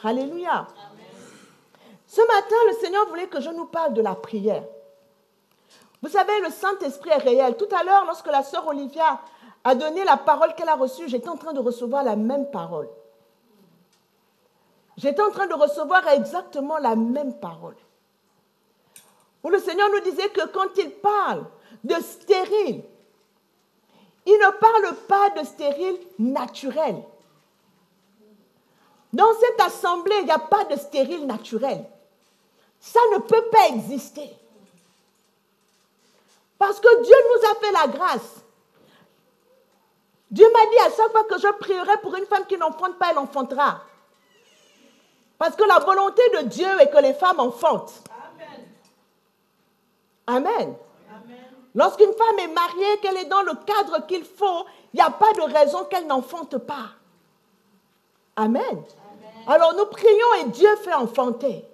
Alléluia. Ce matin, le Seigneur voulait que je nous parle de la prière. Vous savez, le Saint-Esprit est réel. Tout à l'heure, lorsque la sœur Olivia a donné la parole qu'elle a reçue, j'étais en train de recevoir la même parole. J'étais en train de recevoir exactement la même parole. Où le Seigneur nous disait que quand il parle de stérile, il ne parle pas de stérile naturel. Dans cette assemblée, il n'y a pas de stérile naturel. Ça ne peut pas exister. Parce que Dieu nous a fait la grâce. Dieu m'a dit à chaque fois que je prierai pour une femme qui n'enfante pas, elle enfantera. Parce que la volonté de Dieu est que les femmes enfantent. Amen. Amen. Lorsqu'une femme est mariée, qu'elle est dans le cadre qu'il faut, il n'y a pas de raison qu'elle n'enfante pas. Amen. Amen. Alors nous prions et Dieu fait enfanter.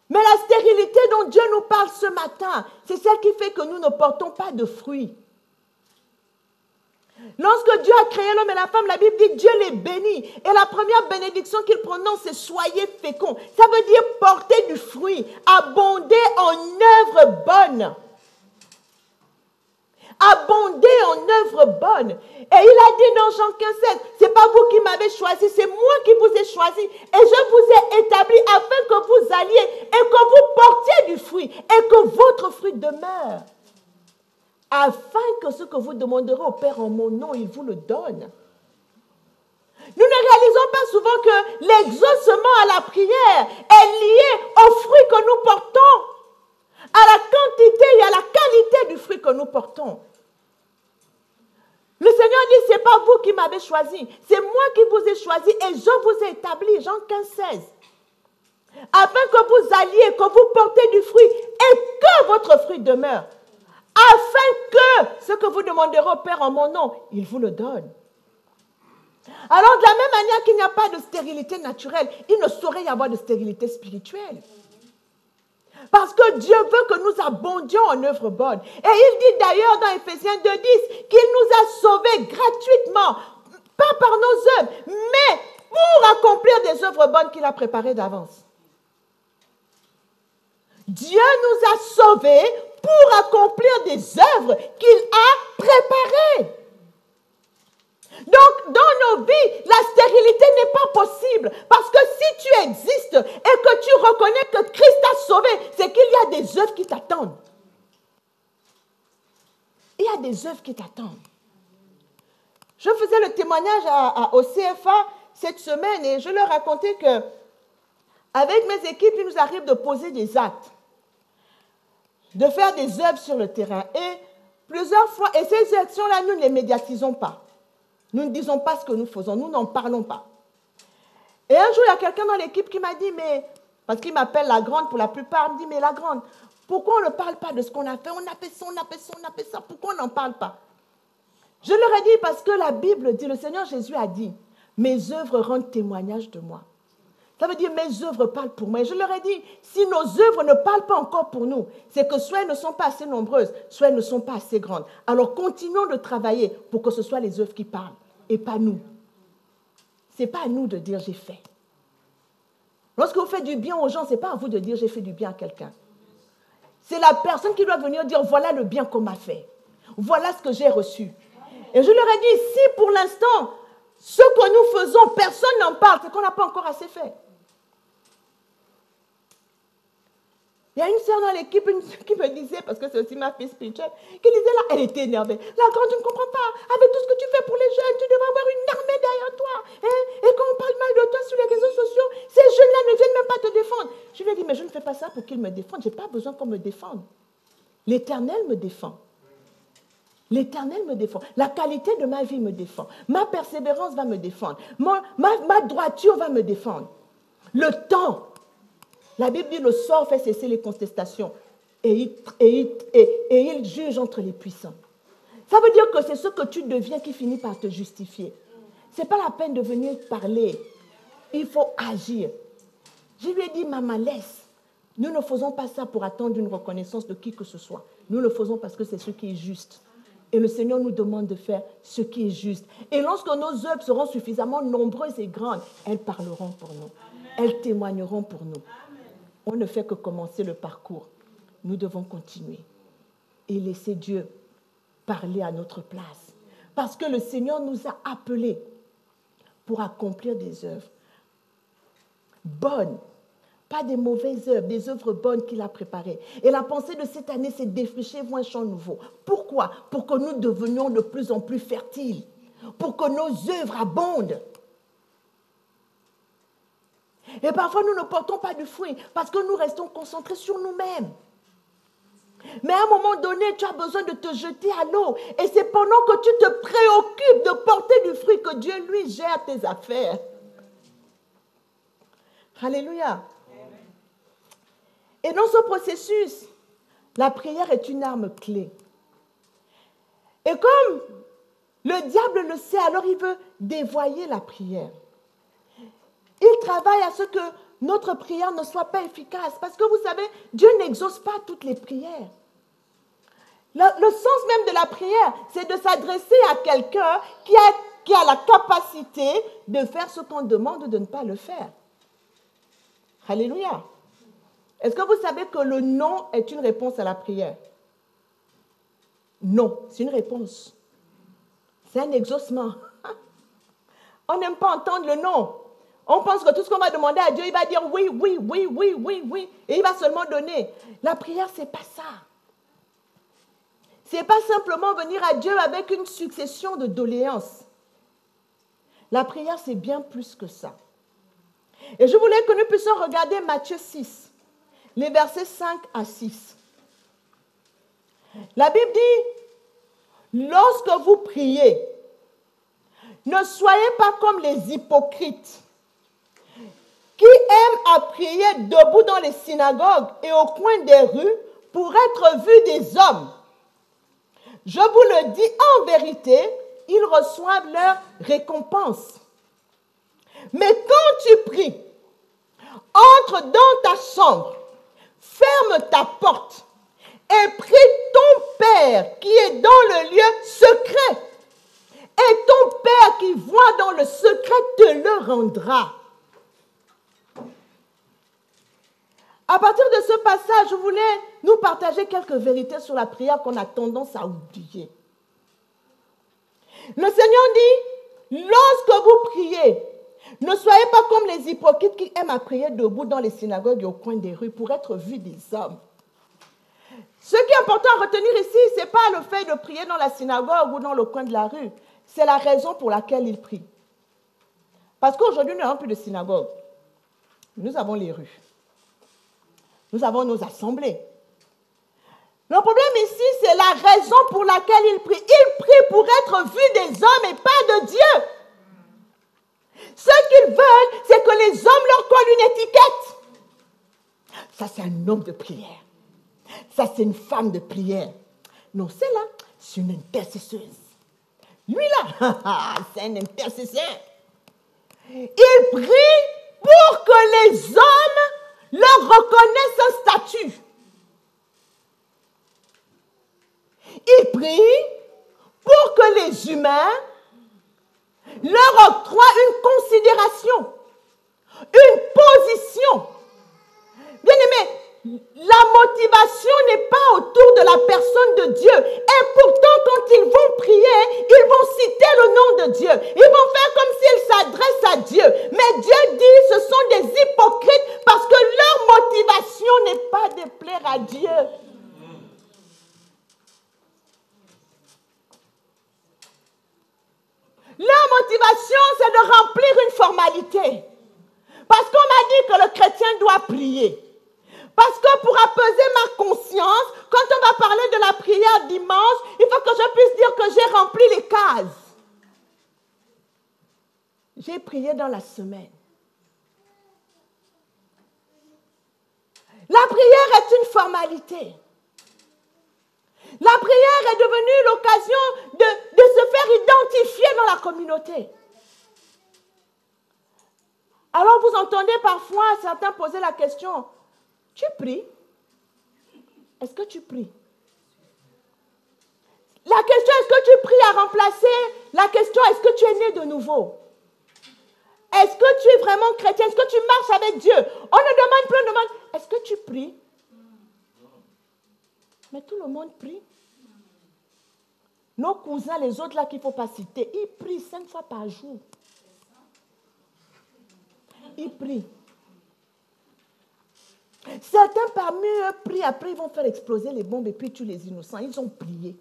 Mais la stérilité dont Dieu nous parle ce matin, c'est celle qui fait que nous ne portons pas de fruits. Lorsque Dieu a créé l'homme et la femme, la Bible dit que Dieu les bénit. Et la première bénédiction qu'il prononce, c'est « soyez féconds ». Ça veut dire porter du fruit, abonder en œuvres bonnes. Abonder en œuvres bonnes. Et il a dit dans Jean 15,7, « c'est pas vous qui m'avez choisi, c'est moi qui vous ai choisi. Et je vous ai établi afin que vous alliez et que vous portiez du fruit et que votre fruit demeure. Afin que ce que vous demanderez au Père en mon nom, il vous le donne. » Nous ne réalisons pas souvent que l'exaucement à la prière est lié au fruit que nous portons, à la quantité et à la qualité du fruit que nous portons. Le Seigneur dit, ce n'est pas vous qui m'avez choisi, c'est moi qui vous ai choisi et je vous ai établi, Jean 15,16. Afin que vous alliez, que vous portez du fruit et que votre fruit demeure. Afin que ce que vous demanderez au Père en mon nom, il vous le donne. Alors, de la même manière qu'il n'y a pas de stérilité naturelle, il ne saurait y avoir de stérilité spirituelle. Parce que Dieu veut que nous abondions en œuvres bonnes. Et il dit d'ailleurs dans Éphésiens 2,10 qu'il nous a sauvés gratuitement, pas par nos œuvres, mais pour accomplir des œuvres bonnes qu'il a préparées d'avance. Dieu nous a sauvés pour accomplir des œuvres qu'il a préparées. Donc, dans nos vies, la stérilité n'est pas possible. Parce que si tu existes et que tu reconnais que Christ t'a sauvé, c'est qu'il y a des œuvres qui t'attendent. Il y a des œuvres qui t'attendent. Je faisais le témoignage au CFA cette semaine et je leur racontais que avec mes équipes, il nous arrive de poser des actes, de faire des œuvres sur le terrain. Et plusieurs fois, et ces actions-là, nous ne les médiatisons pas. Nous ne disons pas ce que nous faisons, nous n'en parlons pas. Et un jour, il y a quelqu'un dans l'équipe qui m'a dit, mais, parce qu'il m'appelle la grande pour la plupart, il me dit, mais la grande, pourquoi on ne parle pas de ce qu'on a fait? On a fait ça, on a fait ça, on a fait ça, pourquoi on n'en parle pas? Je leur ai dit, parce que la Bible dit, le Seigneur Jésus a dit, mes œuvres rendent témoignage de moi. Ça veut dire, mes œuvres parlent pour moi. Et je leur ai dit, si nos œuvres ne parlent pas encore pour nous, c'est que soit elles ne sont pas assez nombreuses, soit elles ne sont pas assez grandes. Alors, continuons de travailler pour que ce soit les œuvres qui parlent et pas nous. Ce n'est pas à nous de dire, j'ai fait. Lorsque vous faites du bien aux gens, ce n'est pas à vous de dire, j'ai fait du bien à quelqu'un. C'est la personne qui doit venir dire, voilà le bien qu'on m'a fait. Voilà ce que j'ai reçu. Et je leur ai dit, si pour l'instant, ce que nous faisons, personne n'en parle, c'est qu'on n'a pas encore assez fait. Il y a une sœur dans l'équipe qui me disait, parce que c'est aussi ma fille spirituelle, qui disait là, elle était énervée. La grande, tu ne comprends pas. Avec tout ce que tu fais pour les jeunes, tu devrais avoir une armée derrière toi. Hein? Et quand on parle mal de toi sur les réseaux sociaux, ces jeunes-là ne viennent même pas te défendre. Je lui ai dit, mais je ne fais pas ça pour qu'ils me défendent. Je n'ai pas besoin qu'on me défende. L'Éternel me défend. L'Éternel me défend. La qualité de ma vie me défend. Ma persévérance va me défendre. Ma droiture va me défendre. Le temps. La Bible dit, le sort fait cesser les contestations et il juge entre les puissants. Ça veut dire que c'est ce que tu deviens qui finit par te justifier. Ce n'est pas la peine de venir parler. Il faut agir. Je lui ai dit, maman, laisse. Nous ne faisons pas ça pour attendre une reconnaissance de qui que ce soit. Nous le faisons parce que c'est ce qui est juste. Et le Seigneur nous demande de faire ce qui est juste. Et lorsque nos œuvres seront suffisamment nombreuses et grandes, elles parleront pour nous. Elles témoigneront pour nous. On ne fait que commencer le parcours. Nous devons continuer et laisser Dieu parler à notre place. Parce que le Seigneur nous a appelés pour accomplir des œuvres bonnes. Pas des mauvaises œuvres, des œuvres bonnes qu'il a préparées. Et la pensée de cette année, c'est défricher un champ nouveau. Pourquoi? Pour que nous devenions de plus en plus fertiles. Pour que nos œuvres abondent. Et parfois, nous ne portons pas de fruits parce que nous restons concentrés sur nous-mêmes. Mais à un moment donné, tu as besoin de te jeter à l'eau. Et c'est pendant que tu te préoccupes de porter du fruit que Dieu, lui, gère tes affaires. Alléluia. Et dans ce processus, la prière est une arme clé. Et comme le diable le sait, alors il veut dévoyer la prière. Il travaille à ce que notre prière ne soit pas efficace. Parce que vous savez, Dieu n'exauce pas toutes les prières. Le sens même de la prière, c'est de s'adresser à quelqu'un qui a la capacité de faire ce qu'on demande de ne pas le faire. Alléluia. Est-ce que vous savez que le non est une réponse à la prière? Non, c'est une réponse. C'est un exaucement. On n'aime pas entendre le non. On pense que tout ce qu'on va demander à Dieu, il va dire oui, oui, oui, oui, oui, oui. Et il va seulement donner. La prière, ce n'est pas ça. Ce n'est pas simplement venir à Dieu avec une succession de doléances. La prière, c'est bien plus que ça. Et je voulais que nous puissions regarder Matthieu 6, les versets 5 à 6. La Bible dit, lorsque vous priez, ne soyez pas comme les hypocrites qui aiment à prier debout dans les synagogues et au coin des rues pour être vus des hommes. Je vous le dis en vérité, ils reçoivent leur récompense. Mais quand tu pries, entre dans ta chambre, ferme ta porte et prie ton Père qui est dans le lieu secret. Et ton Père qui voit dans le secret te le rendra. À partir de ce passage, je voulais nous partager quelques vérités sur la prière qu'on a tendance à oublier. Le Seigneur dit, lorsque vous priez, ne soyez pas comme les hypocrites qui aiment à prier debout dans les synagogues et au coin des rues pour être vus des hommes. Ce qui est important à retenir ici, ce n'est pas le fait de prier dans la synagogue ou dans le coin de la rue. C'est la raison pour laquelle ils prient. Parce qu'aujourd'hui, nous n'avons plus de synagogue. Nous avons les rues. Nous avons nos assemblées. Le problème ici, c'est la raison pour laquelle ils prient. Ils prient pour être vus des hommes et pas de Dieu. Ce qu'ils veulent, c'est que les hommes leur collent une étiquette. Ça, c'est un homme de prière. Ça, c'est une femme de prière. Non, c'est là, c'est une intercesseuse. Lui, là, c'est un intercesseur. Il prie pour que les hommes leur reconnaissent un statut. Il prie pour que les humains leur octroient une considération, une position. Bien aimé, la motivation n'est pas autour de la personne de Dieu. Et pourtant, quand ils vont prier, ils vont citer le nom de Dieu. Ils vont faire comme s'ils s'adressent à Dieu. Mais Dieu dit, ce sont des hypocrites parce que leur motivation n'est pas de plaire à Dieu. Leur motivation, c'est de remplir une formalité. Parce qu'on m'a dit que le chrétien doit prier. Parce que pour apaiser ma conscience, quand on va parler de la prière dimanche, il faut que je puisse dire que j'ai rempli les cases. J'ai prié dans la semaine. La prière est une formalité. La prière est devenue l'occasion de se faire identifier dans la communauté. Alors vous entendez parfois certains poser la question, tu pries? Est-ce que tu pries? La question est, a remplacé la question, est-ce que tu es né de nouveau? Est-ce que tu es vraiment chrétien? Est-ce que tu marches avec Dieu? On ne demande plus, on demande, est-ce que tu pries? Mais tout le monde prie. Nos cousins, les autres là qu'il ne faut pas citer, ils prient 5 fois par jour. Ils prient. Certains parmi eux prient, après ils vont faire exploser les bombes et puis tuer les innocents. Ils ont prié.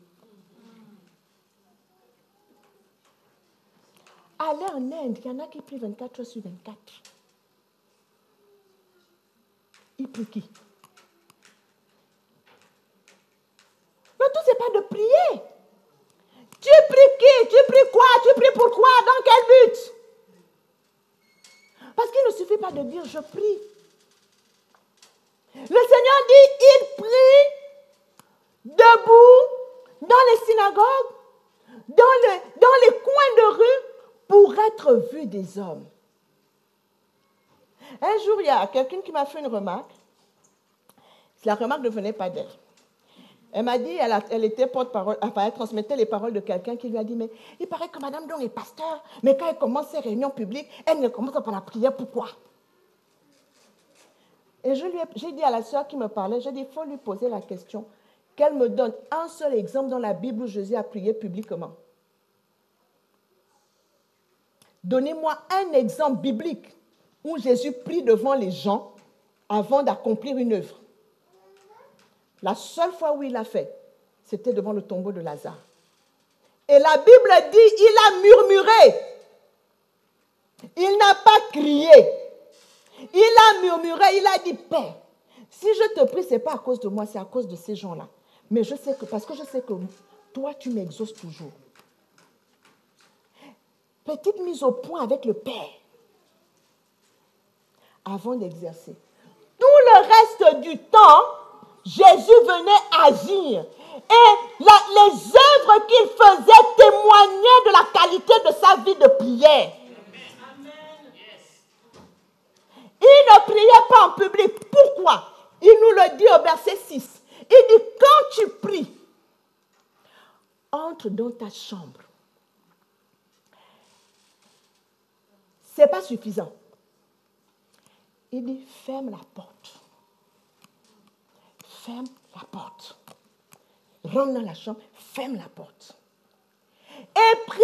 Allez en Inde, il y en a qui prient 24 heures sur 24. Ils prient qui? Le tout, ce n'est pas de prier. Tu pries qui? Tu pries quoi? Tu pries pourquoi? Dans quel but? Parce qu'il ne suffit pas de dire je prie. Le Seigneur dit, il prie debout dans les synagogues, dans les coins de rue pour être vu des hommes. Un jour, il y a quelqu'un qui m'a fait une remarque. La remarque ne venait pas d'elle. Elle m'a dit, elle était porte-parole, enfin, elle transmettait les paroles de quelqu'un qui lui a dit, mais il paraît que Madame Dong est pasteur, mais quand elle commence ses réunions publiques, elle ne commence pas par la prière, pourquoi? Et j'ai dit à la sœur qui me parlait, j'ai dit, il faut lui poser la question, qu'elle me donne un seul exemple dans la Bible où Jésus a prié publiquement. Donnez-moi un exemple biblique où Jésus prie devant les gens avant d'accomplir une œuvre. La seule fois où il l'a fait, c'était devant le tombeau de Lazare. Et la Bible dit, il a murmuré. Il n'a pas crié. Il a murmuré, il a dit, Père, si je te prie, ce n'est pas à cause de moi, c'est à cause de ces gens-là. Mais je sais que, parce que je sais que toi, tu m'exauces toujours. Petite mise au point avec le Père avant d'exercer. Tout le reste du temps, Jésus venait agir. Et les œuvres qu'il faisait témoignaient de la qualité de sa vie de prière. Il ne priait pas en public. Pourquoi? Il nous le dit au verset 6. Il dit, quand tu pries, entre dans ta chambre. Ce n'est pas suffisant. Il dit, ferme la porte. Ferme la porte. Rentre dans la chambre, ferme la porte. Et prie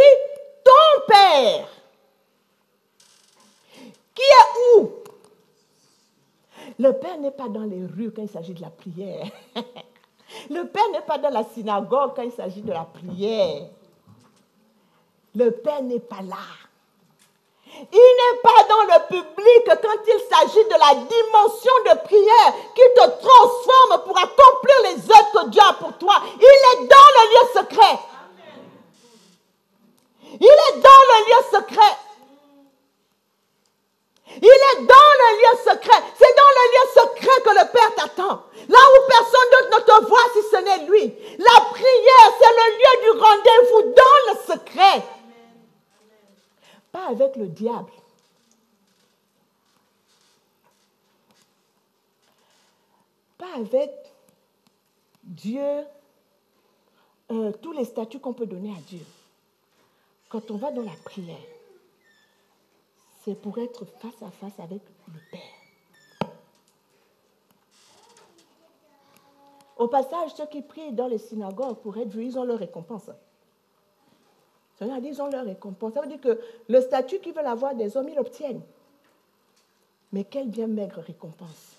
ton Père. Qui est où? Le Père n'est pas dans les rues quand il s'agit de la prière. Le Père n'est pas dans la synagogue quand il s'agit de la prière. Le Père n'est pas là. Il n'est pas dans le public quand il s'agit de la dimension de prière qui te transforme pour accomplir les œuvres que Dieu a pour toi. Il est dans le lieu secret. Il est dans le lieu secret. Il est dans le lieu secret. C'est dans le lieu secret que le Père t'attend. Là où personne d'autre ne te voit si ce n'est lui. La prière, c'est le lieu du rendez-vous dans le secret. Pas avec le diable. Pas avec Dieu, tous les statuts qu'on peut donner à Dieu. Quand on va dans la prière, c'est pour être face à face avec le Père. Au passage, ceux qui prient dans les synagogues pour être vus, ils ont leur récompense. Ça veut dire qu'ils ont leur récompense. Ça veut dire que le statut qu'ils veulent avoir des hommes, ils l'obtiennent. Mais quelle bien maigre récompense.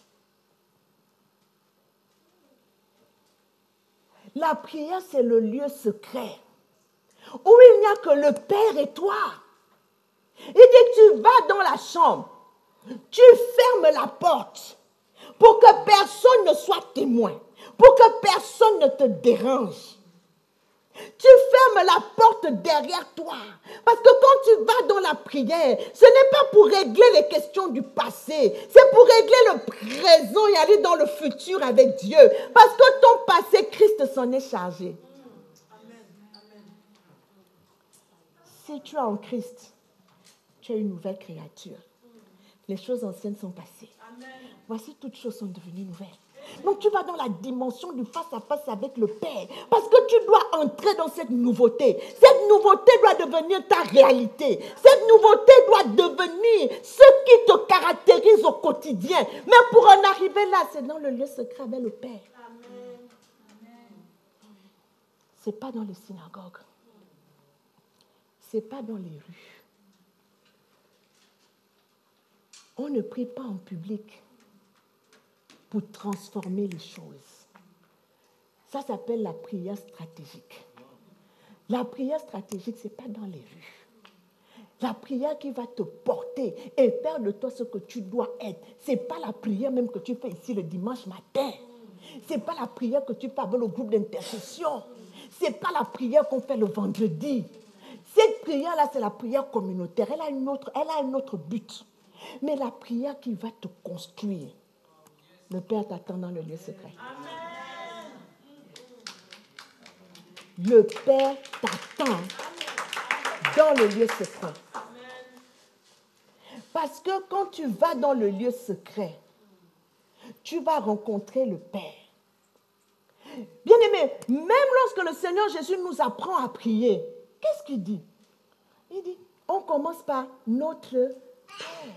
La prière, c'est le lieu secret où il n'y a que le Père et toi. Il dit que tu vas dans la chambre, tu fermes la porte pour que personne ne soit témoin, pour que personne ne te dérange. Tu fermes la porte derrière toi. Parce que quand tu vas dans la prière, ce n'est pas pour régler les questions du passé. C'est pour régler le présent et aller dans le futur avec Dieu. Parce que ton passé, Christ s'en est chargé. Si tu es en Christ, tu es une nouvelle créature. Les choses anciennes sont passées. Voici, toutes choses sont devenues nouvelles. Donc tu vas dans la dimension du face à face avec le Père. Parce que tu dois entrer dans cette nouveauté. Cette nouveauté doit devenir ta réalité. Cette nouveauté doit devenir ce qui te caractérise au quotidien. Mais pour en arriver là, c'est dans le lieu secret avec le Père. Ce n'est pas dans les synagogues. Ce n'est pas dans les rues. On ne prie pas en public pour transformer les choses. Ça s'appelle la prière stratégique. La prière stratégique, ce n'est pas dans les rues. La prière qui va te porter et faire de toi ce que tu dois être. Ce n'est pas la prière même que tu fais ici le dimanche matin. Ce n'est pas la prière que tu fais avec le groupe d'intercession. Ce n'est pas la prière qu'on fait le vendredi. Cette prière-là, c'est la prière communautaire. Elle a un autre but. Mais la prière qui va te construire. Le Père t'attend dans le lieu secret. Amen. Le Père t'attend dans le lieu secret. Amen. Parce que quand tu vas dans le lieu secret, tu vas rencontrer le Père. Bien-aimé, même lorsque le Seigneur Jésus nous apprend à prier, qu'est-ce qu'il dit? Il dit, on commence par notre Père.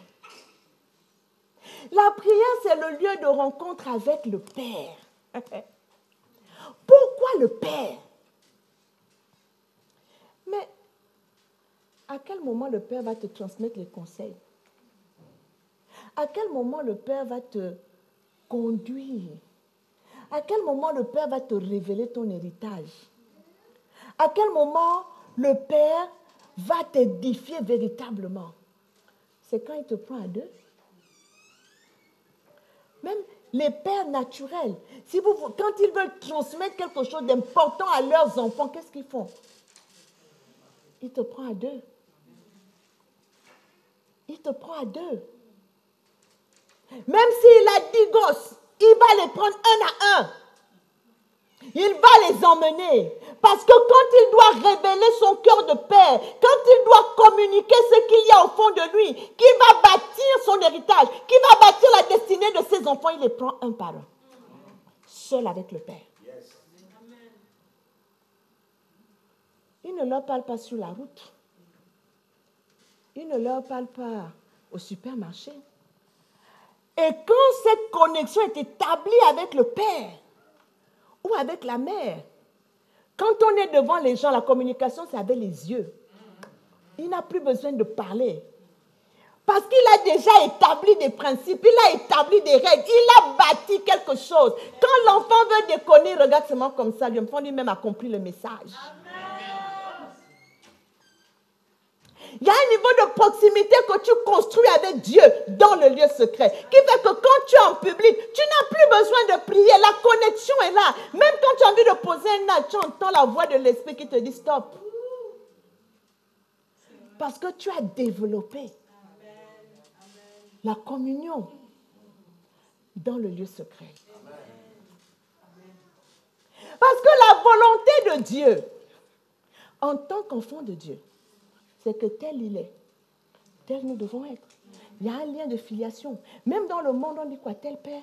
La prière, c'est le lieu de rencontre avec le Père. Pourquoi le Père? Mais à quel moment le Père va te transmettre les conseils? À quel moment le Père va te conduire? À quel moment le Père va te révéler ton héritage? À quel moment le Père va t'édifier véritablement? C'est quand il te prend à deux. Même les pères naturels, quand ils veulent transmettre quelque chose d'important à leurs enfants, qu'est-ce qu'ils font? Ils te prennent à deux. Il te prend à deux. Même s'il a 10 gosses, il va les prendre un à un. Il va les emmener. Parce que quand il doit révéler son cœur de père, quand il doit communiquer ce qu'il y a au fond de lui, qui va bâtir son héritage, qui va bâtir la destinée de ses enfants, il les prend un par un. Seul avec le Père. Il ne leur parle pas sur la route. Il ne leur parle pas au supermarché. Et quand cette connexion est établie avec le Père ou avec la mère, quand on est devant les gens, la communication, c'est avec les yeux. Il n'a plus besoin de parler. Parce qu'il a déjà établi des principes, il a établi des règles, il a bâti quelque chose. Quand l'enfant veut déconner, il regarde seulement comme ça, l'enfant lui-même a compris le message. Il y a un niveau de proximité que tu construis avec Dieu dans le lieu secret, qui fait que quand tu es en public, tu n'as plus besoin de prier, la connexion est là. Même quand tu as envie de poser un acte, tu entends la voix de l'Esprit qui te dit stop. Parce que tu as développé la communion dans le lieu secret. Parce que la volonté de Dieu, en tant qu'enfant de Dieu, c'est que tel il est, tel nous devons être. Il y a un lien de filiation. Même dans le monde, on dit quoi? Tel père,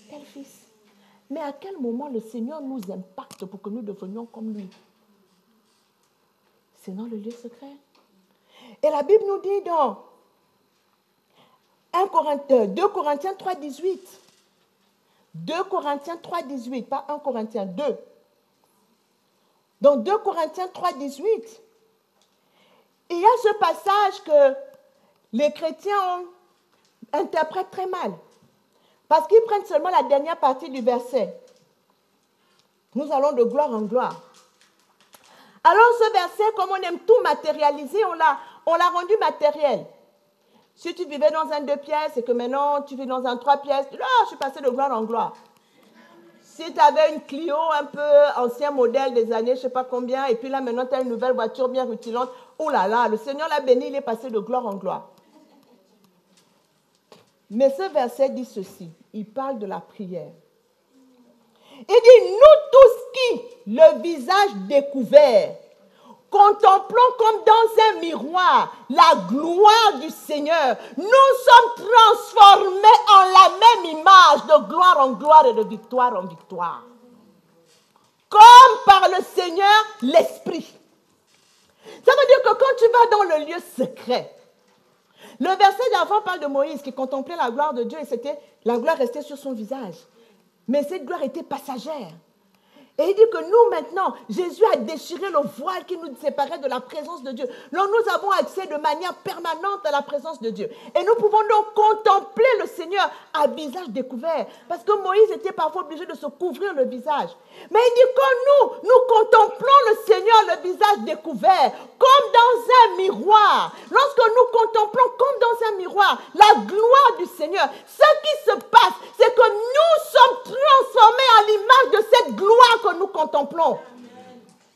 tel fils. Mais à quel moment le Seigneur nous impacte pour que nous devenions comme lui? C'est dans le lieu secret. Et la Bible nous dit dans 2 Corinthiens 3, 18. 2 Corinthiens 3, 18, pas 1 Corinthiens 2. Dans 2 Corinthiens 3, 18, il y a ce passage que les chrétiens interprètent très mal. Parce qu'ils prennent seulement la dernière partie du verset. Nous allons de gloire en gloire. Alors ce verset, comme on aime tout matérialiser, on l'a rendu matériel. Si tu vivais dans un 2 pièces et que maintenant tu vis dans un 3 pièces, là, je suis passé de gloire en gloire. Si tu avais une Clio un peu ancien modèle des années, je ne sais pas combien, et puis là maintenant tu as une nouvelle voiture bien rutilante, oh là là, le Seigneur l'a béni, il est passé de gloire en gloire. Mais ce verset dit ceci, il parle de la prière. Il dit, nous tous qui, le visage découvert, contemplons comme dans un miroir la gloire du Seigneur. Nous sommes transformés en la même image, de gloire en gloire et de victoire en victoire. Comme par le Seigneur, l'Esprit. Ça veut dire que quand tu vas dans le lieu secret, le verset d'avant parle de Moïse qui contemplait la gloire de Dieu et la gloire restait sur son visage. Mais cette gloire était passagère. Et il dit que nous maintenant, Jésus a déchiré le voile qui nous séparait de la présence de Dieu. Donc nous avons accès de manière permanente à la présence de Dieu. Et nous pouvons donc contempler le Seigneur à visage découvert. Parce que Moïse était parfois obligé de se couvrir le visage. Mais il dit que nous contemplons le Seigneur le visage découvert, comme dans un miroir. Lorsque nous contemplons comme dans un miroir la gloire du Seigneur, ce qui se passe, c'est que nous sommes transformés à l'image de cette gloire que nous contemplons.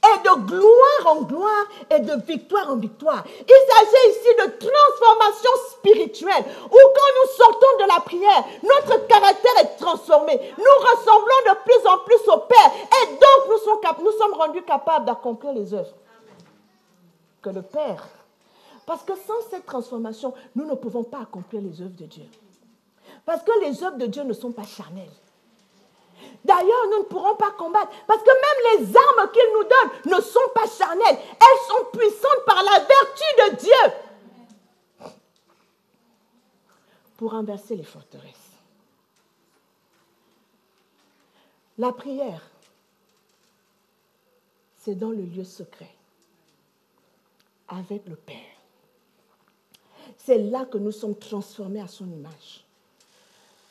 Et de gloire en gloire et de victoire en victoire. Il s'agit ici de transformation spirituelle où quand nous sortons de la prière, notre caractère est transformé. Nous ressemblons de plus en plus au Père et donc nous sommes rendus capables d'accomplir les œuvres que le Père. Parce que sans cette transformation, nous ne pouvons pas accomplir les œuvres de Dieu. Parce que les œuvres de Dieu ne sont pas charnelles. D'ailleurs, nous ne pourrons pas combattre. Parce que même les armes qu'il nous donne ne sont pas charnelles. Elles sont puissantes par la vertu de Dieu. Pour renverser les forteresses. La prière, c'est dans le lieu secret. Avec le Père. C'est là que nous sommes transformés à son image.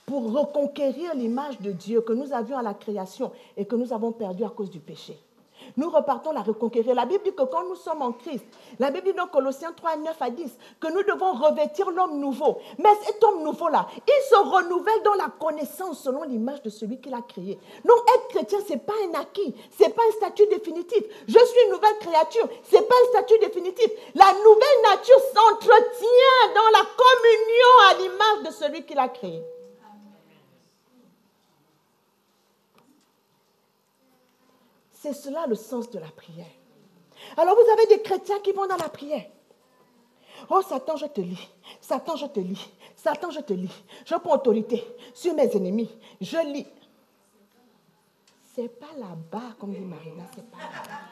Pour reconquérir l'image de Dieu que nous avions à la création et que nous avons perdue à cause du péché. Nous repartons la reconquérir. La Bible dit que quand nous sommes en Christ, la Bible dit dans Colossiens 3, 9 à 10, que nous devons revêtir l'homme nouveau. Mais cet homme nouveau-là, il se renouvelle dans la connaissance selon l'image de celui qui l'a créé. Donc être chrétien, ce n'est pas un acquis, ce n'est pas un statut définitif. Je suis une nouvelle créature, ce n'est pas un statut définitif. La nouvelle nature s'entretient dans la communion à l'image de celui qui l'a créé. C'est cela le sens de la prière. Alors vous avez des chrétiens qui vont dans la prière. Oh Satan, je te lis. Satan, je te lis. Satan, je te lis. Je prends autorité sur mes ennemis. Je lis. C'est pas là-bas, comme dit Marina, c'est pas là-bas.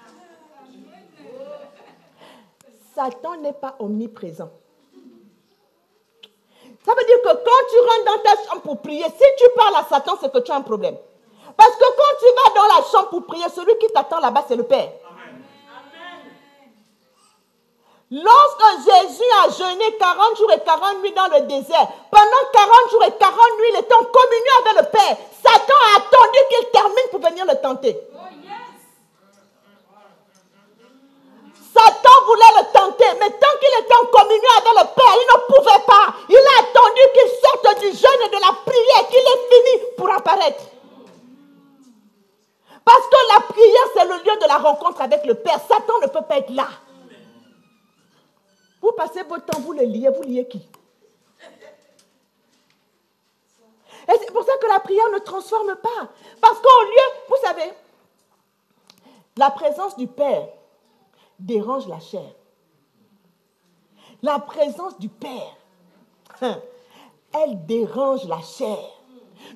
Satan n'est pas omniprésent. Ça veut dire que quand tu rentres dans ta chambre pour prier, si tu parles à Satan, c'est que tu as un problème. Parce que quand tu vas dans la chambre pour prier, celui qui t'attend là-bas, c'est le Père. Amen. Lorsque Jésus a jeûné 40 jours et 40 nuits dans le désert, pendant 40 jours et 40 nuits, il était en communion avec le Père. Satan a attendu qu'il termine pour venir le tenter. Satan voulait le tenter, mais tant qu'il était en communion avec le Père, il ne pouvait pas. Il a attendu qu'il sorte du jeûne et de la prière, qu'il ait fini pour apparaître. Parce que la prière, c'est le lieu de la rencontre avec le Père. Satan ne peut pas être là. Vous passez votre temps, vous liez qui? Et c'est pour ça que la prière ne transforme pas. Parce qu'au lieu, vous savez, la présence du Père dérange la chair. La présence du Père, elle dérange la chair.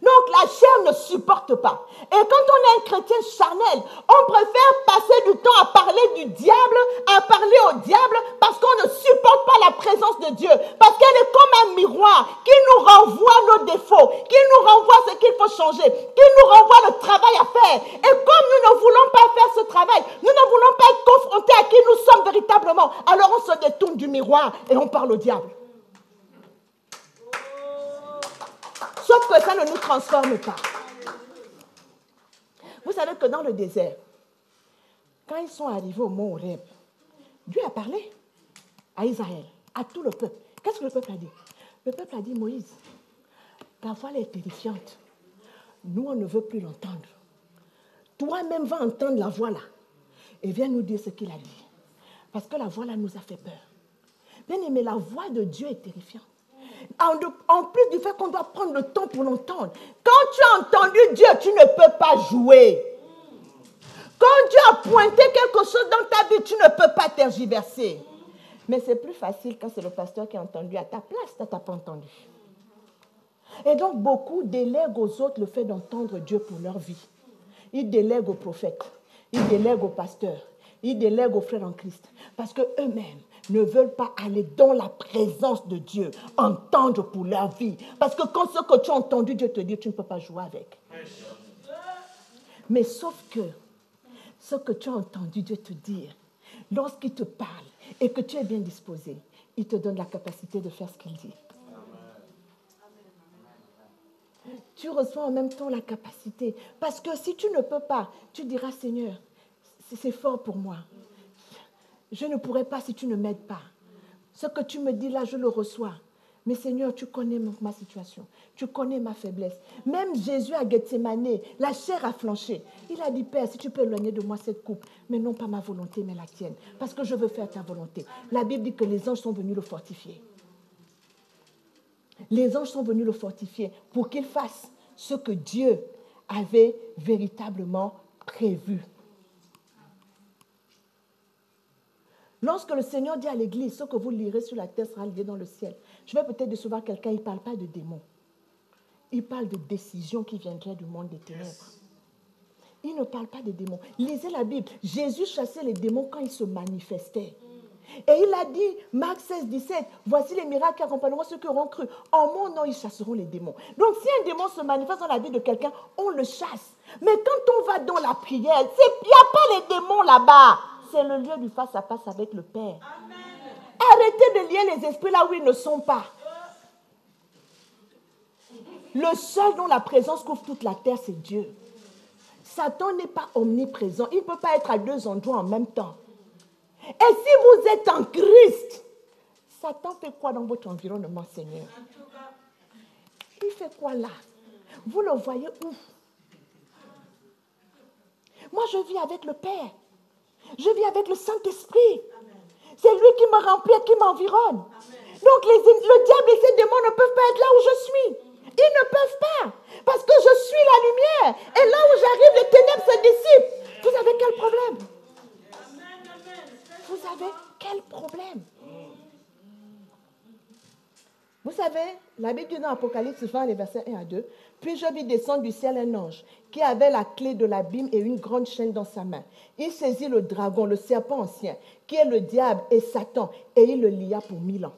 Donc la chair ne supporte pas. Et quand on est un chrétien charnel, on préfère passer du temps à parler du diable, à parler au diable, parce qu'on ne supporte pas la présence de Dieu. Parce qu'elle est comme un miroir qui nous renvoie nos défauts, qui nous renvoie ce qu'il faut changer, qui nous renvoie le travail à faire. Et comme nous ne voulons pas faire ce travail, nous ne voulons pas être confrontés à qui nous sommes véritablement, alors on se détourne du miroir et on parle au diable. Sauf que ça ne nous transforme pas. Vous savez que dans le désert, quand ils sont arrivés au mont Horeb, Dieu a parlé à Israël, à tout le peuple. Qu'est-ce que le peuple a dit? Le peuple a dit, Moïse, ta voix est terrifiante. Nous, on ne veut plus l'entendre. Toi-même va entendre la voix là et viens nous dire ce qu'il a dit. Parce que la voix là nous a fait peur. Bien aimé, la voix de Dieu est terrifiante. En plus du fait qu'on doit prendre le temps pour l'entendre. Quand tu as entendu Dieu, tu ne peux pas jouer. Quand Dieu a pointé quelque chose dans ta vie, tu ne peux pas tergiverser. Mais c'est plus facile quand c'est le pasteur qui a entendu à ta place, tu n'as pas entendu. Et donc, beaucoup délèguent aux autres le fait d'entendre Dieu pour leur vie. Ils délèguent aux prophètes, ils délèguent aux pasteurs, ils délèguent aux frères en Christ. Parce qu'eux-mêmes ne veulent pas aller dans la présence de Dieu, entendre pour leur vie. Parce que quand ce que tu as entendu Dieu te dire, tu ne peux pas jouer avec. Mais sauf que ce que tu as entendu Dieu te dire, lorsqu'il te parle et que tu es bien disposé, il te donne la capacité de faire ce qu'il dit. Tu reçois en même temps la capacité. Parce que si tu ne peux pas, tu diras, Seigneur, c'est fort pour moi. Je ne pourrai pas si tu ne m'aides pas. Ce que tu me dis là, je le reçois. Mais Seigneur, tu connais ma situation. Tu connais ma faiblesse. Même Jésus à Gethsémane, la chair a flanché. Il a dit, Père, si tu peux éloigner de moi cette coupe, mais non pas ma volonté, mais la tienne. Parce que je veux faire ta volonté. La Bible dit que les anges sont venus le fortifier. Les anges sont venus le fortifier pour qu'il fasse ce que Dieu avait véritablement prévu. Lorsque le Seigneur dit à l'Église, ce que vous lirez sur la terre sera lié dans le ciel, je vais peut-être décevoir quelqu'un, il ne parle pas de démons. Il parle de décisions qui viendraient du monde des ténèbres. Il ne parle pas de démons. Lisez la Bible. Jésus chassait les démons quand ils se manifestaient. Et il a dit, Marc 16, 17, voici les miracles qui accompagneront ceux qui auront cru. En mon nom, ils chasseront les démons. Donc, si un démon se manifeste dans la vie de quelqu'un, on le chasse. Mais quand on va dans la prière, il n'y a pas les démons là-bas. C'est le lieu du face-à-face avec le Père. Amen. Arrêtez de lier les esprits là où ils ne sont pas. Le seul dont la présence couvre toute la terre, c'est Dieu. Satan n'est pas omniprésent. Il ne peut pas être à deux endroits en même temps. Et si vous êtes en Christ, Satan fait quoi dans votre environnement, Seigneur? Il fait quoi là? Vous le voyez où? Moi, je vis avec le Père. Je vis avec le Saint-Esprit. C'est lui qui me remplit et qui m'environne. Donc, le diable et ses démons ne peuvent pas être là où je suis. Ils ne peuvent pas. Parce que je suis la lumière. Et là où j'arrive, les ténèbres se dissipent. Vous avez quel problème? Vous avez quel problème? Vous savez, la Bible dit dans Apocalypse 20, les versets 1 à 2, « Puis je vis descendre du ciel un ange qui avait la clé de l'abîme et une grande chaîne dans sa main. Il saisit le dragon, le serpent ancien, qui est le diable et Satan, et il le lia pour 1000 ans. »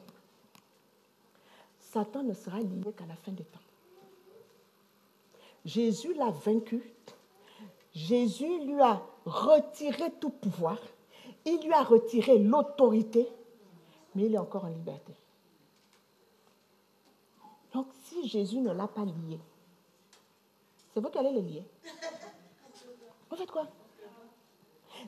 Satan ne sera lié qu'à la fin des temps. Jésus l'a vaincu. Jésus lui a retiré tout pouvoir. Il lui a retiré l'autorité, mais il est encore en liberté. Donc, si Jésus ne l'a pas lié, c'est vous qui allez le lier. Vous faites quoi?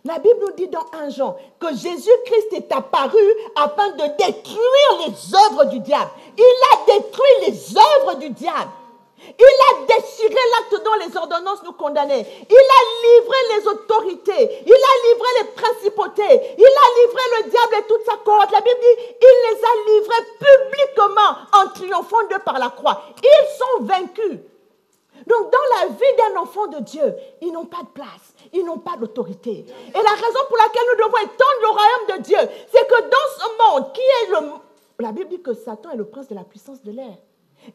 La Bible nous dit dans 1 Jean que Jésus-Christ est apparu afin de détruire les œuvres du diable. Il a détruit les œuvres du diable. Il a déchiré l'acte dont les ordonnances nous condamnaient. Il a livré les autorités. Il a livré les principautés. Il a livré le diable et toute sa cohorte. La Bible dit, il les a livrés publiquement en triomphant d'eux par la croix. Ils sont vaincus. Donc, dans la vie d'un enfant de Dieu, ils n'ont pas de place. Ils n'ont pas d'autorité. Et la raison pour laquelle nous devons étendre le royaume de Dieu, c'est que dans ce monde, qui est le... La Bible dit que Satan est le prince de la puissance de l'air.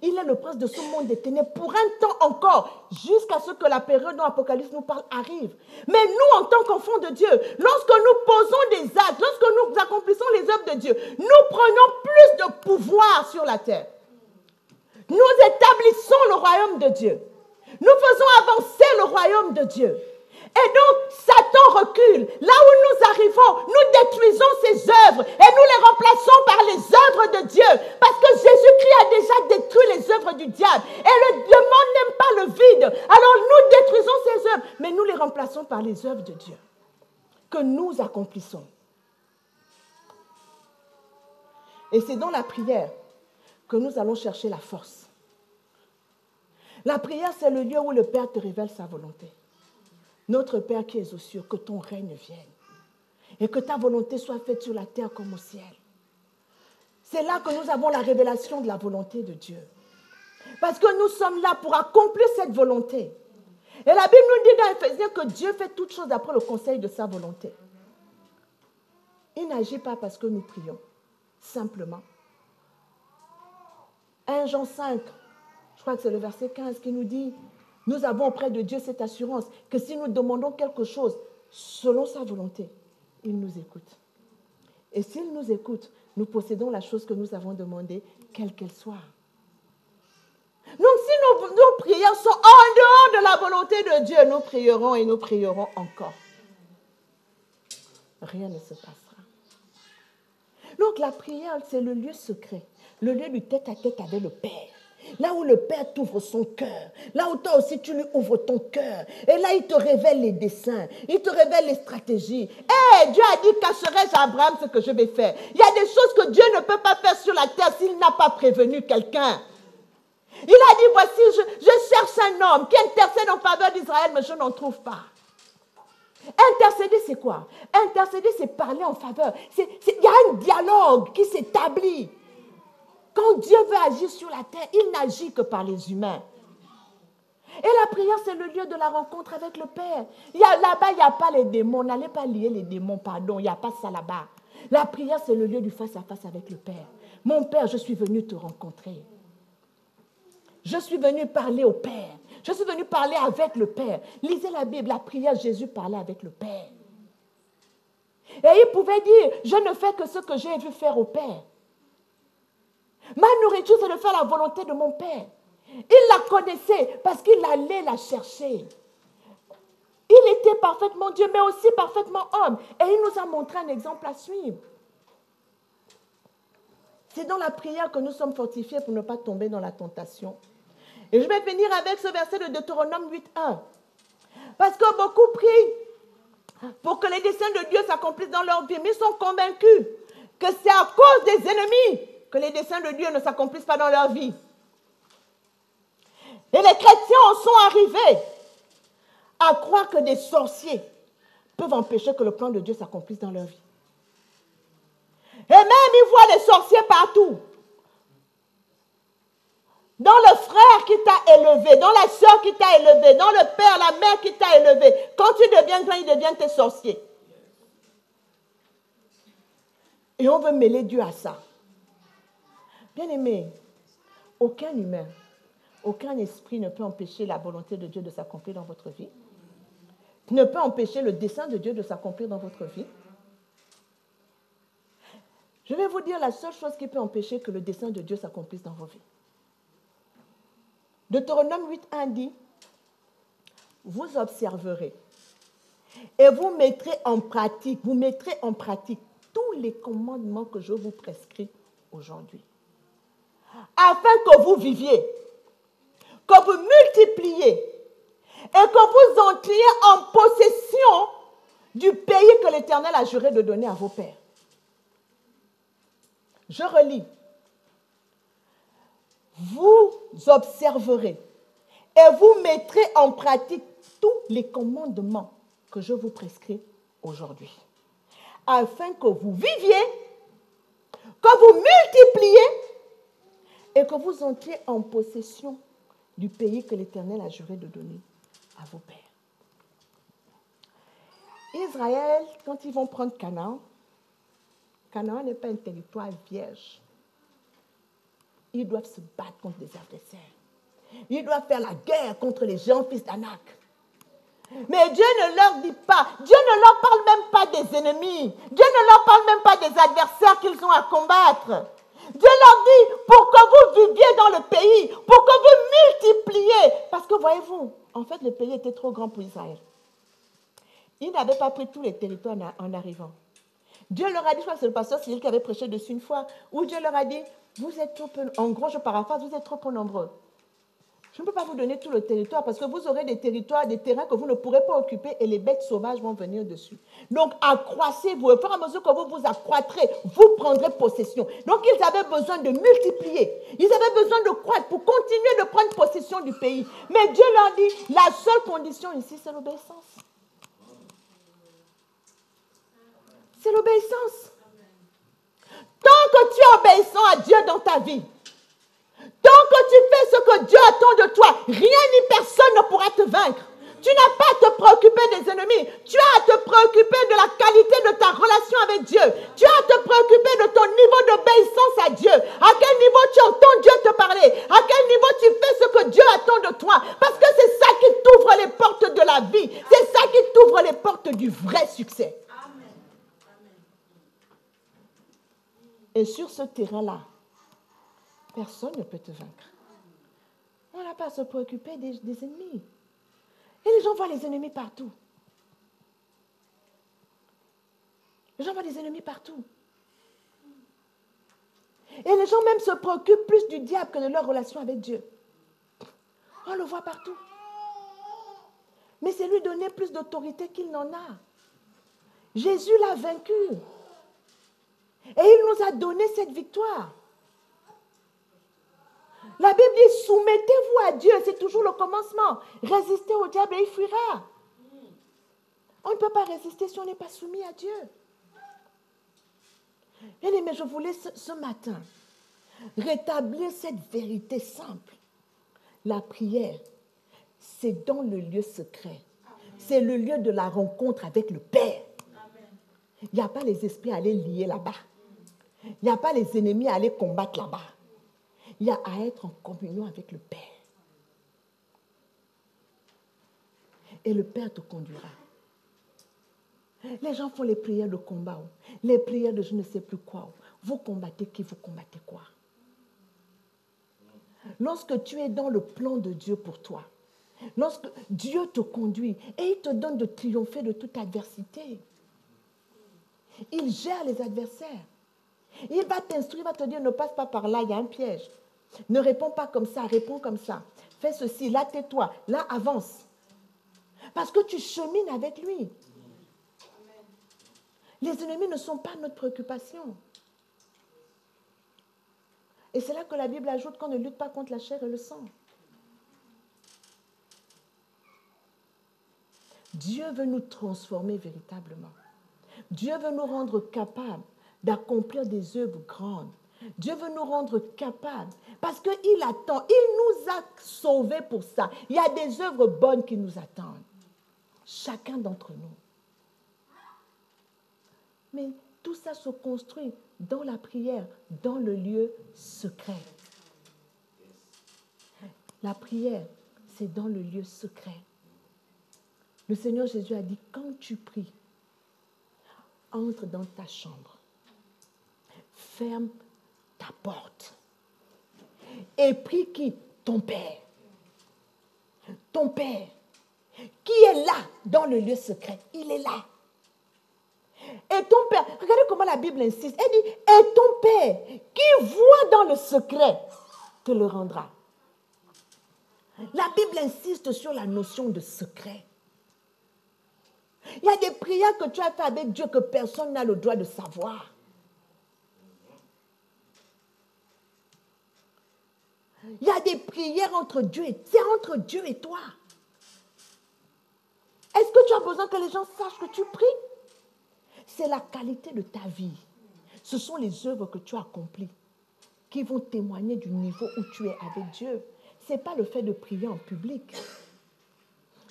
Il est le prince de ce monde des ténèbres pour un temps encore, jusqu'à ce que la période dont l'Apocalypse nous parle arrive. Mais nous, en tant qu'enfants de Dieu, lorsque nous posons des actes, lorsque nous accomplissons les œuvres de Dieu, nous prenons plus de pouvoir sur la terre. Nous établissons le royaume de Dieu. Nous faisons avancer le royaume de Dieu. Et donc, Satan recule. Là où nous arrivons, nous détruisons ses œuvres et nous les remplaçons par les œuvres de Dieu. Parce que Jésus-Christ a déjà détruit les œuvres du diable. Et le monde n'aime pas le vide. Alors nous détruisons ces œuvres, mais nous les remplaçons par les œuvres de Dieu que nous accomplissons. Et c'est dans la prière que nous allons chercher la force. La prière, c'est le lieu où le Père te révèle sa volonté. Notre Père qui es aux cieux, que ton règne vienne et que ta volonté soit faite sur la terre comme au ciel. C'est là que nous avons la révélation de la volonté de Dieu. Parce que nous sommes là pour accomplir cette volonté. Et la Bible nous dit dans Éphésiens que Dieu fait toutes choses d'après le conseil de sa volonté. Il n'agit pas parce que nous prions, simplement. 1 Jean 5, je crois que c'est le verset 15 qui nous dit, nous avons auprès de Dieu cette assurance que si nous demandons quelque chose selon sa volonté, il nous écoute. Et s'il nous écoute, nous possédons la chose que nous avons demandée, quelle qu'elle soit. Donc si nos prières sont en dehors de la volonté de Dieu, nous prierons et nous prierons encore. Rien ne se passera. Donc la prière, c'est le lieu secret, le lieu du tête-à-tête avec le Père. Là où le Père t'ouvre son cœur, là où toi aussi tu lui ouvres ton cœur. Et là, il te révèle les desseins, il te révèle les stratégies. Dieu a dit, cacherai-je à Abraham ce que je vais faire. Il y a des choses que Dieu ne peut pas faire sur la terre s'il n'a pas prévenu quelqu'un. Il a dit, voici, je cherche un homme qui intercède en faveur d'Israël, mais je n'en trouve pas. Intercéder, c'est quoi? Intercéder, c'est parler en faveur. Il y a un dialogue qui s'établit. Quand Dieu veut agir sur la terre, il n'agit que par les humains. Et la prière, c'est le lieu de la rencontre avec le Père. Là-bas, il n'y a pas les démons. N'allez pas lier les démons, pardon. Il n'y a pas ça là-bas. La prière, c'est le lieu du face-à-face avec le Père. Mon Père, je suis venu te rencontrer. Je suis venu parler au Père. Je suis venu parler avec le Père. Lisez la Bible, la prière, Jésus parlait avec le Père. Et il pouvait dire, je ne fais que ce que j'ai vu faire au Père. Ma nourriture, c'est de faire la volonté de mon Père. Il la connaissait parce qu'il allait la chercher. Il était parfaitement Dieu, mais aussi parfaitement homme. Et il nous a montré un exemple à suivre. C'est dans la prière que nous sommes fortifiés pour ne pas tomber dans la tentation. Et je vais finir avec ce verset de Deutéronome 8.1. Parce que beaucoup prient pour que les desseins de Dieu s'accomplissent dans leur vie. Mais ils sont convaincus que c'est à cause des ennemis que les desseins de Dieu ne s'accomplissent pas dans leur vie. Et les chrétiens en sont arrivés à croire que des sorciers peuvent empêcher que le plan de Dieu s'accomplisse dans leur vie. Et même ils voient des sorciers partout. Dans le frère qui t'a élevé, dans la soeur qui t'a élevé, dans le père, la mère qui t'a élevé. Quand tu deviens grand, ils deviennent tes sorciers. Et on veut mêler Dieu à ça. Bien-aimé, aucun humain, aucun esprit ne peut empêcher la volonté de Dieu de s'accomplir dans votre vie. Ne peut empêcher le dessein de Dieu de s'accomplir dans votre vie. Je vais vous dire la seule chose qui peut empêcher que le dessein de Dieu s'accomplisse dans vos vies. Deutéronome 8.1 dit, vous observerez et vous mettrez en pratique tous les commandements que je vous prescris aujourd'hui. Afin que vous viviez, que vous multipliez et que vous entriez en possession du pays que l'Éternel a juré de donner à vos pères. Je relis. Vous observerez et vous mettrez en pratique tous les commandements que je vous prescris aujourd'hui, afin que vous viviez, que vous multipliez et que vous entriez en possession du pays que l'Éternel a juré de donner à vos pères. Israël, quand ils vont prendre Canaan, Canaan n'est pas un territoire vierge. Ils doivent se battre contre des adversaires. Ils doivent faire la guerre contre les géants fils d'Anak. Mais Dieu ne leur dit pas, Dieu ne leur parle même pas des ennemis. Dieu ne leur parle même pas des adversaires qu'ils ont à combattre. Dieu leur dit, pour que vous viviez dans le pays, pour que vous multipliez. Parce que voyez-vous, en fait, le pays était trop grand pour Israël. Ils n'avaient pas pris tous les territoires en arrivant. Dieu leur a dit, je crois que c'est le pasteur Cyril qui avait prêché dessus une fois, où Dieu leur a dit, vous êtes trop peu, en gros je paraphrase, vous êtes trop peu nombreux. Je ne peux pas vous donner tout le territoire parce que vous aurez des territoires, des terrains que vous ne pourrez pas occuper et les bêtes sauvages vont venir dessus. Donc accroissez-vous, au fur et à mesure que vous vous accroîtrez, vous prendrez possession. Donc ils avaient besoin de multiplier, ils avaient besoin de croître pour continuer de prendre possession du pays. Mais Dieu leur dit, la seule condition ici c'est l'obéissance. C'est l'obéissance. Tant que tu es obéissant à Dieu dans ta vie, tant que tu fais ce que Dieu attend de toi, rien ni personne ne pourra te vaincre. Tu n'as pas à te préoccuper des ennemis. Tu as à te préoccuper de la qualité de ta relation avec Dieu. Tu as à te préoccuper de ton niveau d'obéissance à Dieu. À quel niveau tu entends Dieu te parler. À quel niveau tu fais ce que Dieu attend de toi. Parce que c'est ça qui t'ouvre les portes de la vie. C'est ça qui t'ouvre les portes du vrai succès. Et sur ce terrain-là, personne ne peut te vaincre. On n'a pas à se préoccuper des ennemis. Et les gens voient les ennemis partout. Les gens voient des ennemis partout. Et les gens même se préoccupent plus du diable que de leur relation avec Dieu. On le voit partout. Mais c'est lui donner plus d'autorité qu'il n'en a. Jésus l'a vaincu. Et il nous a donné cette victoire. La Bible dit, soumettez-vous à Dieu, c'est toujours le commencement. Résistez au diable et il fuira. On ne peut pas résister si on n'est pas soumis à Dieu. Bien aimé, je voulais ce matin rétablir cette vérité simple. La prière, c'est dans le lieu secret. C'est le lieu de la rencontre avec le Père. Il n'y a pas les esprits à aller lier là-bas. Il n'y a pas les ennemis à aller combattre là-bas. Il y a à être en communion avec le Père. Et le Père te conduira. Les gens font les prières de combat, les prières de je ne sais plus quoi. Vous combattez qui, vous combattez quoi? Lorsque tu es dans le plan de Dieu pour toi, lorsque Dieu te conduit et il te donne de triompher de toute adversité, il gère les adversaires. Il va t'instruire, il va te dire ne passe pas par là, il y a un piège. Ne réponds pas comme ça, réponds comme ça. Fais ceci, là tais-toi, là avance. Parce que tu chemines avec lui. Les ennemis ne sont pas notre préoccupation. Et c'est là que la Bible ajoute qu'on ne lutte pas contre la chair et le sang. Dieu veut nous transformer véritablement. Dieu veut nous rendre capables d'accomplir des œuvres grandes. Dieu veut nous rendre capables parce qu'il attend, il nous a sauvés pour ça. Il y a des œuvres bonnes qui nous attendent. Chacun d'entre nous. Mais tout ça se construit dans la prière, dans le lieu secret. La prière, c'est dans le lieu secret. Le Seigneur Jésus a dit, quand tu pries, entre dans ta chambre, ferme ta porte et prie qui? Ton Père. Ton Père, qui est là dans le lieu secret. Il est là. Et ton Père, regardez comment la Bible insiste. Elle dit, et ton Père, qui voit dans le secret, te le rendra. La Bible insiste sur la notion de secret. Il y a des prières que tu as fait avec Dieu que personne n'a le droit de savoir. Il y a des prières entre Dieu et c'est entre Dieu et toi. Est-ce que tu as besoin que les gens sachent que tu pries? C'est la qualité de ta vie. Ce sont les œuvres que tu as accomplies qui vont témoigner du niveau où tu es avec Dieu. Ce n'est pas le fait de prier en public.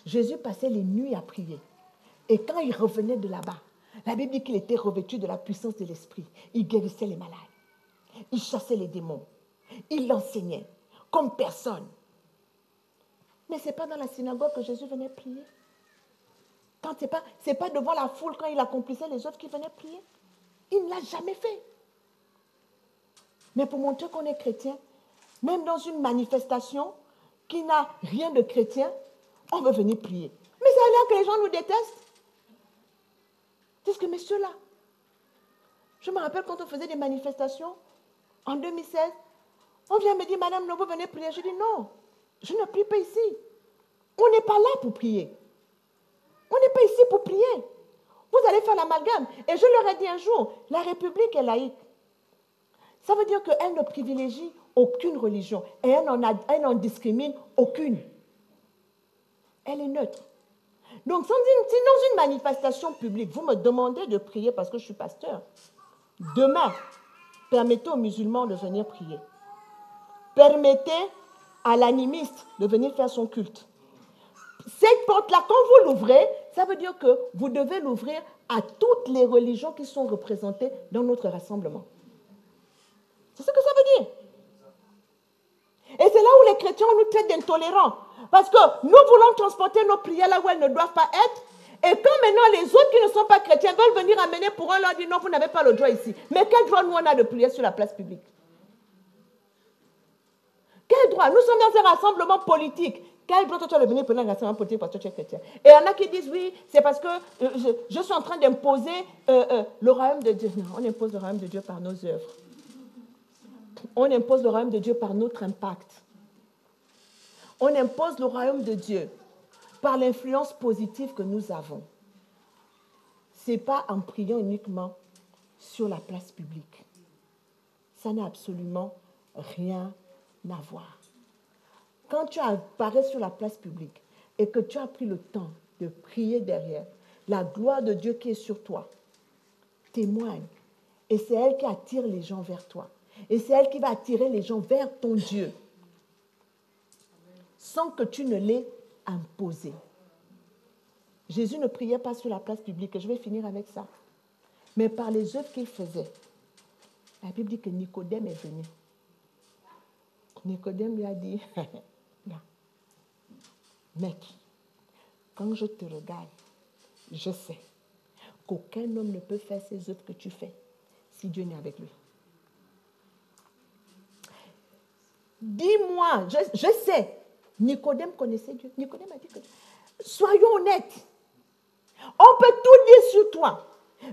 Jésus passait les nuits à prier. Et quand il revenait de là-bas, la Bible dit qu'il était revêtu de la puissance de l'Esprit. Il guérissait les malades. Il chassait les démons. Il enseignait comme personne. Mais ce n'est pas dans la synagogue que Jésus venait prier. Ce n'est pas devant la foule quand il accomplissait les autres qu'il venait prier. Il ne l'a jamais fait. Mais pour montrer qu'on est chrétien, même dans une manifestation qui n'a rien de chrétien, on veut venir prier. Mais ça a l'air que les gens nous détestent. C'est ce que messieurs-là. Je me rappelle quand on faisait des manifestations, en 2016, on vient me dire, Madame Novo, venez prier. Je dis, non, je ne prie pas ici. On n'est pas là pour prier. On n'est pas ici pour prier. Vous allez faire l'amalgame. Et je leur ai dit un jour, la République est laïque. Ça veut dire qu'elle ne privilégie aucune religion. Et elle n'en discrimine aucune. Elle est neutre. Donc, si dans une manifestation publique, vous me demandez de prier parce que je suis pasteur, demain, permettez aux musulmans de venir prier. Permettez à l'animiste de venir faire son culte. cette porte-là, quand vous l'ouvrez, ça veut dire que vous devez l'ouvrir à toutes les religions qui sont représentées dans notre rassemblement. C'est ce que ça veut dire. Et c'est là où les chrétiens nous traitent d'intolérants. Parce que nous voulons transporter nos prières là où elles ne doivent pas être. Et quand maintenant les autres qui ne sont pas chrétiens veulent venir amener pour eux, leur dire non, vous n'avez pas le droit ici. Mais quel droit nous on a de prier sur la place publique? Quel droit? Nous sommes dans un rassemblement politique. Quel droit tu as de venir pour un rassemblement politique parce que tu es chrétien? Et il y en a qui disent oui, c'est parce que je suis en train d'imposer le royaume de Dieu. Non, on impose le royaume de Dieu par nos œuvres. On impose le royaume de Dieu par notre impact. On impose le royaume de Dieu par l'influence positive que nous avons. Ce n'est pas en priant uniquement sur la place publique. Ça n'a absolument rien à voir. Quand tu apparais sur la place publique et que tu as pris le temps de prier derrière, la gloire de Dieu qui est sur toi témoigne. Et c'est elle qui attire les gens vers toi. Et c'est elle qui va attirer les gens vers ton Dieu sans que tu ne l'aies imposé. Jésus ne priait pas sur la place publique, et je vais finir avec ça. Mais par les œuvres qu'il faisait. La Bible dit que Nicodème est venu. Nicodème lui a dit, non, mec, quand je te regarde, je sais qu'aucun homme ne peut faire ces œuvres que tu fais si Dieu n'est avec lui. Dis-moi, je sais, Nicodème connaissait Dieu. Nicodème a dit que soyons honnêtes. On peut tout dire sur toi.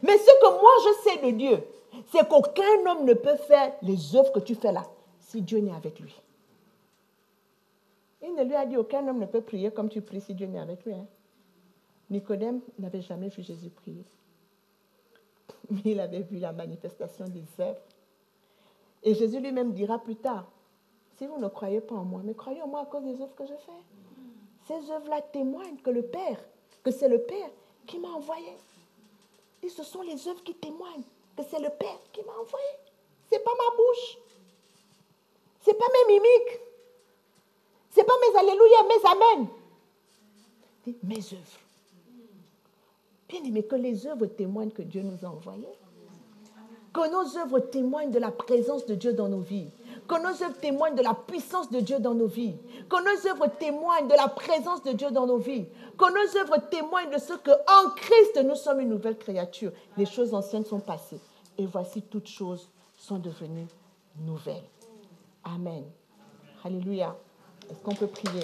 Mais ce que moi je sais de Dieu, c'est qu'aucun homme ne peut faire les œuvres que tu fais là si Dieu n'est avec lui. Il ne lui a dit aucun homme ne peut prier comme tu pries si Dieu n'est avec lui. Hein. Nicodème n'avait jamais vu Jésus prier. Mais il avait vu la manifestation des œuvres. Et Jésus lui-même dira plus tard, si vous ne croyez pas en moi, mais croyez en moi à cause des œuvres que je fais. Ces œuvres-là témoignent que c'est le Père qui m'a envoyé. Et ce sont les œuvres qui témoignent que c'est le Père qui m'a envoyé. Ce n'est pas ma bouche. Ce n'est pas mes mimiques. Ce n'est pas mes alléluia, mes amen. Mes œuvres. Bien aimé, que les œuvres témoignent que Dieu nous a envoyés. Que nos œuvres témoignent de la présence de Dieu dans nos vies. Que nos œuvres témoignent de la puissance de Dieu dans nos vies. Que nos œuvres témoignent de la présence de Dieu dans nos vies. Que nos œuvres témoignent de ce qu'en Christ, nous sommes une nouvelle créature. Les choses anciennes sont passées. Et voici, toutes choses sont devenues nouvelles. Amen. Alléluia. Est-ce qu'on peut prier?